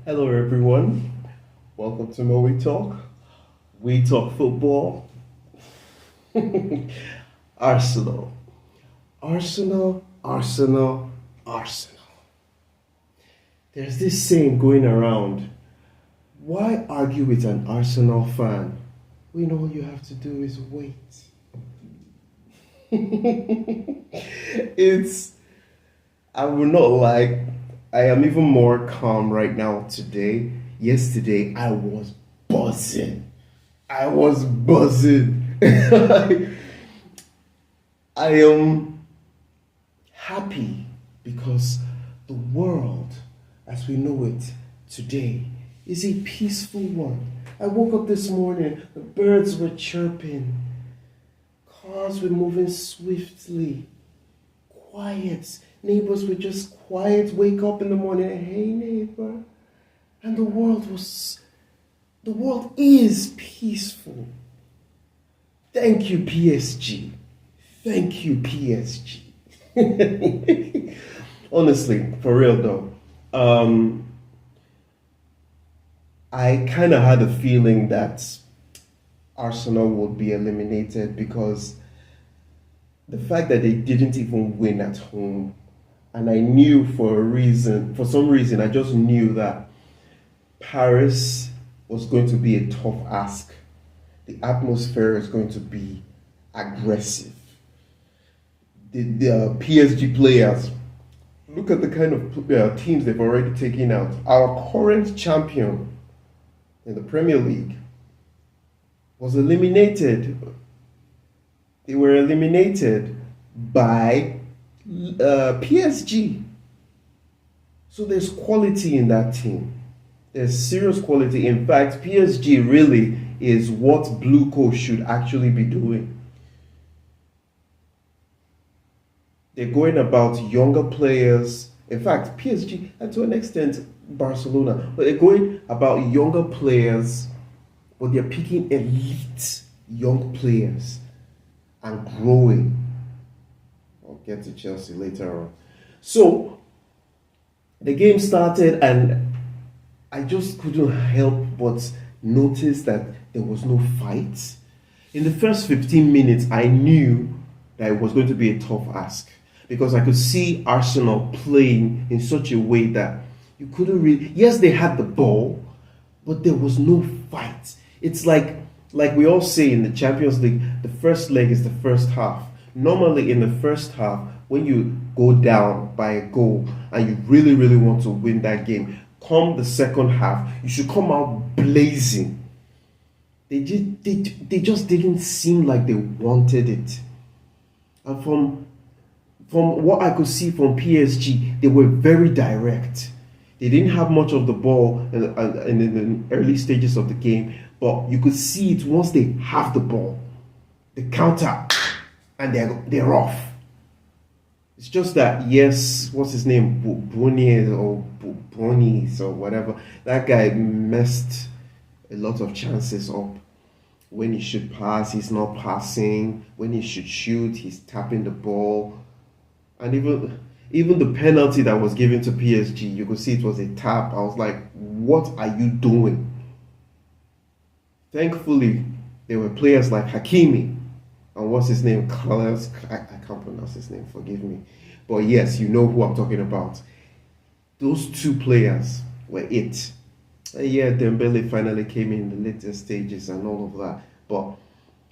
Hello, everyone. Welcome to Mo We Talk. We talk football. Arsenal. Arsenal, Arsenal, Arsenal. There's this saying going around. Why argue with an Arsenal fan when all you have to do is wait? it's, I will not lie, I am even more calm right now today. Yesterday, I was buzzing. I was buzzing. I am happy because the world as we know it today is a peaceful one. I woke up this morning, the birds were chirping, cars were moving swiftly, quiet. Neighbors were just quiet, wake up in the morning, hey neighbor. And the world is peaceful. Thank you, PSG. Thank you, PSG. Honestly, for real though, I kind of had a feeling that Arsenal would be eliminated because the fact that they didn't even win at home, and I knew for some reason, I just knew that Paris was going to be a tough ask. The atmosphere is going to be aggressive. The PSG players, look at the kind of teams they've already taken out. Our current champion in the Premier League was eliminated. They were eliminated by PSG. So there's quality in that team. There's serious quality. In fact, PSG really is what Blue Coat should actually be doing. They're going about younger players. In fact, PSG, and to an extent, Barcelona, but they're going about younger players, but they're picking elite young players and growing. I'll get to Chelsea later on. So, the game started, and I just couldn't help but notice that there was no fight. In the first 15 minutes, I knew that it was going to be a tough ask because I could see Arsenal playing in such a way that you couldn't really. Yes, they had the ball, but there was no fight. It's like we all say in the Champions League, the first leg is the first half. Normally, in the first half, when you go down by a goal and you really, really want to win that game, come the second half, you should come out blazing. They just didn't seem like they wanted it. And from what I could see from PSG, they were very direct. They didn't have much of the ball in the early stages of the game, but you could see it once they have the ball, the counter, and they're off. It's just that, yes, what's his name, Bonies or whatever, that guy messed a lot of chances up. When he should pass, he's not passing. When he should shoot, he's tapping the ball. And even the penalty that was given to PSG, you could see it was a tap. I was like, what are you doing? Thankfully, there were players like Hakimi and what's his name? Carlos. I can't pronounce his name, forgive me. But yes, you know who I'm talking about. Those two players were it. Yeah, Dembele finally came in the later stages and all of that. But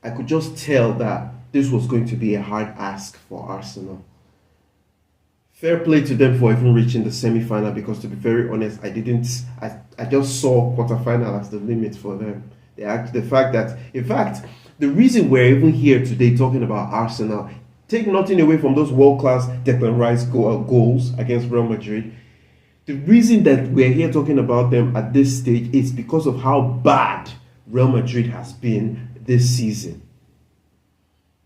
I could just tell that this was going to be a hard ask for Arsenal. Fair play to them for even reaching the semi-final because, to be very honest, I just saw quarter-final as the limit for them. The fact that, in fact, the reason we're even here today talking about Arsenal, take nothing away from those world-class Declan Rice goals against Real Madrid. The reason that we're here talking about them at this stage is because of how bad Real Madrid has been this season.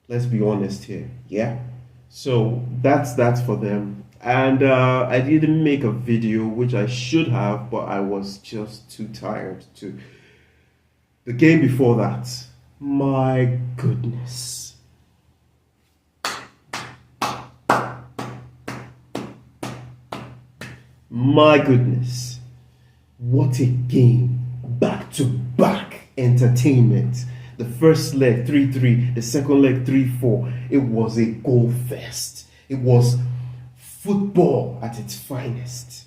Let's be honest here, yeah? So that's for them. And I didn't make a video, which I should have, but I was just too tired to. The game before that, my goodness. My goodness. What a game. Back to back entertainment. The first leg 3-3, the second leg 3-4. It was a goal fest. It was football at its finest.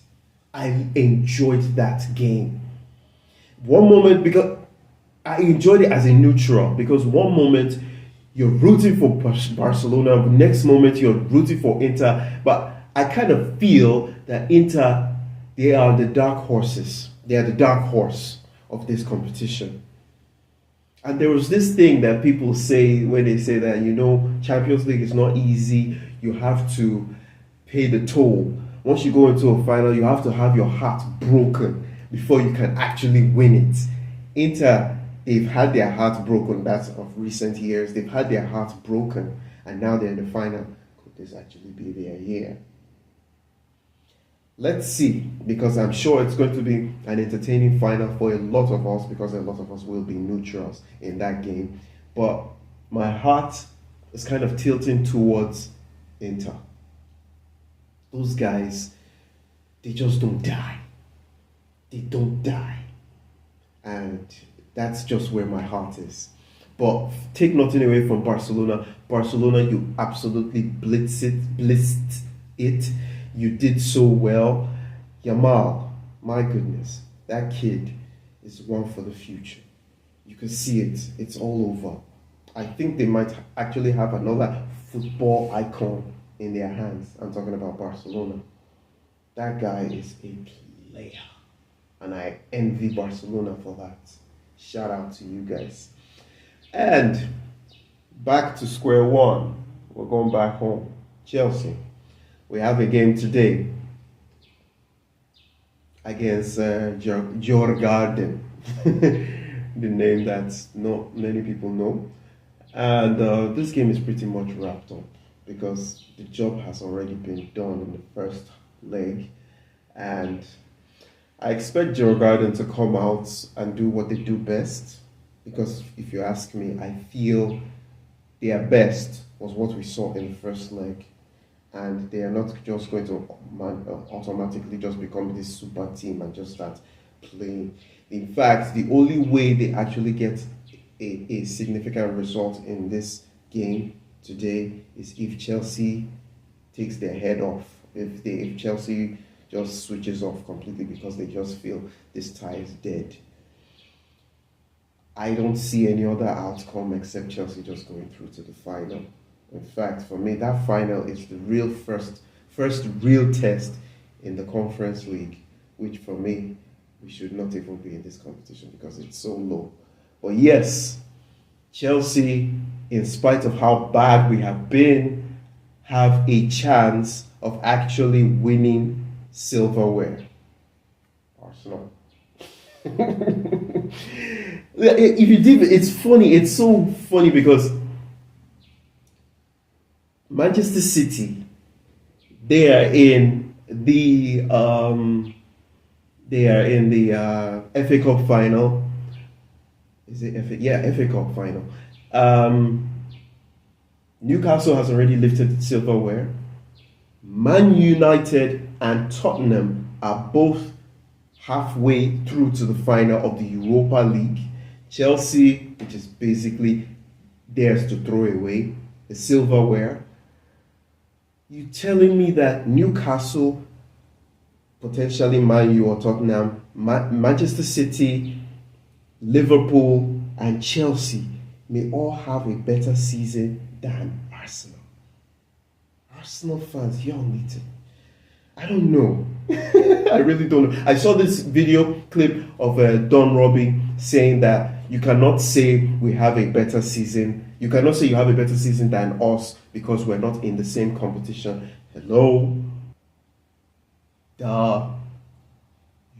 I enjoyed that game. One moment, because I enjoyed it as a neutral, because one moment you're rooting for Barcelona, next moment you're rooting for Inter, but I kind of feel that Inter, they are the dark horses. They are the dark horse of this competition. And there was this thing that people say when they say that, Champions League is not easy. You have to pay the toll. Once you go into a final, you have to have your heart broken before you can actually win it. Inter, they've had their heart broken. That's of recent years. They've had their heart broken, and now they're in the final. Could this actually be their year? Let's see, because I'm sure it's going to be an entertaining final for a lot of us, because a lot of us will be neutrals in that game. But my heart is kind of tilting towards Inter. Those guys, they just don't die. They don't die. And that's just where my heart is. But take nothing away from Barcelona. Barcelona, you absolutely blissed it. You did so well. Yamal, my goodness, that kid is one for the future. You can see it. It's all over. I think they might actually have another football icon in their hands. I'm talking about Barcelona. That guy is a player. And I envy Barcelona for that. Shout out to you guys. And back to square one. We're going back home. Chelsea. We have a game today against Djurgarden, the name that not many people know. And this game is pretty much wrapped up because the job has already been done in the first leg. And I expect Djurgården to come out and do what they do best, because if you ask me, I feel their best was what we saw in the first leg. And they are not just going to automatically just become this super team and just start playing. In fact, the only way they actually get a significant result in this game today is if Chelsea takes their head off. If Chelsea just switches off completely because they just feel this tie is dead. I don't see any other outcome except Chelsea just going through to the final. In fact, for me, that final is the real first real test in the Conference League, which for me, we should not even be in this competition because it's so low. But yes, Chelsea, in spite of how bad we have been, have a chance of actually winning silverware. Arsenal. If you did, it's funny. It's so funny because Manchester City, they are in the FA Cup final. Is it FA? Yeah, FA Cup final. Newcastle has already lifted silverware. Man United and Tottenham are both halfway through to the final of the Europa League. Chelsea, which is basically theirs to throw away, the silverware. You telling me that Newcastle, potentially Man U or Tottenham, Manchester City, Liverpool, and Chelsea may all have a better season than Arsenal? Arsenal fans, y'all need to. I don't know. I really don't know. I saw this video clip of Don Robbie saying that you cannot say we have a better season. You cannot say you have a better season than us because we're not in the same competition. Hello? Duh.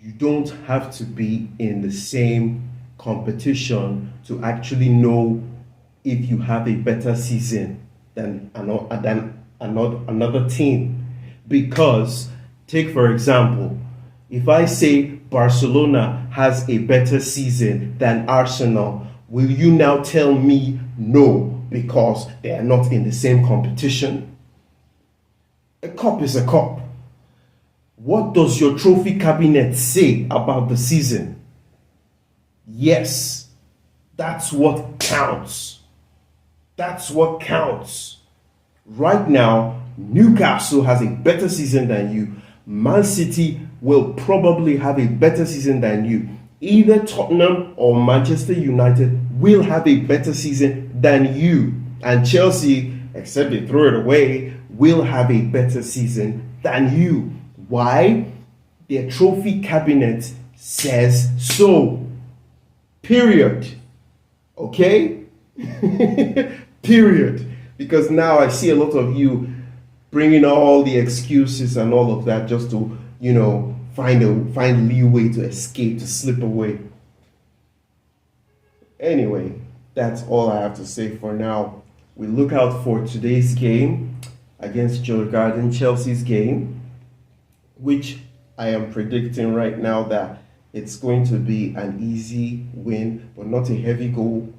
You don't have to be in the same competition to actually know if you have a better season than another team. Because, take for example, if I say Barcelona has a better season than Arsenal, will you now tell me no because they are not in the same competition? A cup is a cup. What does your trophy cabinet say about the season? Yes, that's what counts. That's what counts. Right now, Newcastle has a better season than you. Man City will probably have a better season than you. Either Tottenham or Manchester United will have a better season than you. And Chelsea, except they throw it away, will have a better season than you. Why? Their trophy cabinet says so. Period. Okay? Period. Because now I see a lot of you bringing all the excuses and all of that just to, find leeway to escape, to slip away. Anyway, that's all I have to say for now. We look out for today's game against Djurgarden, Chelsea's game, which I am predicting right now that it's going to be an easy win, but not a heavy goal,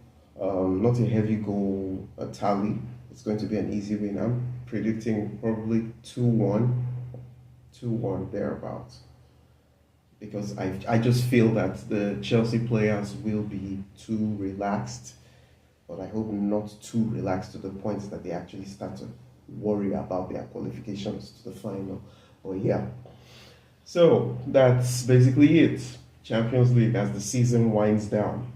tally. It's going to be an easy win. I'm predicting probably 2-1 thereabouts. Because I just feel that the Chelsea players will be too relaxed, but I hope not too relaxed to the point that they actually start to worry about their qualifications to the final. But yeah, so that's basically it. Champions League as the season winds down.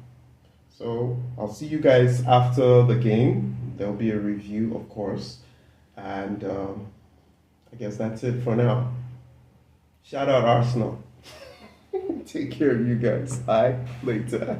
So I'll see you guys after the game. There'll be a review, of course, and I guess that's it for now. Shout out Arsenal. Take care of you guys. Bye. Later.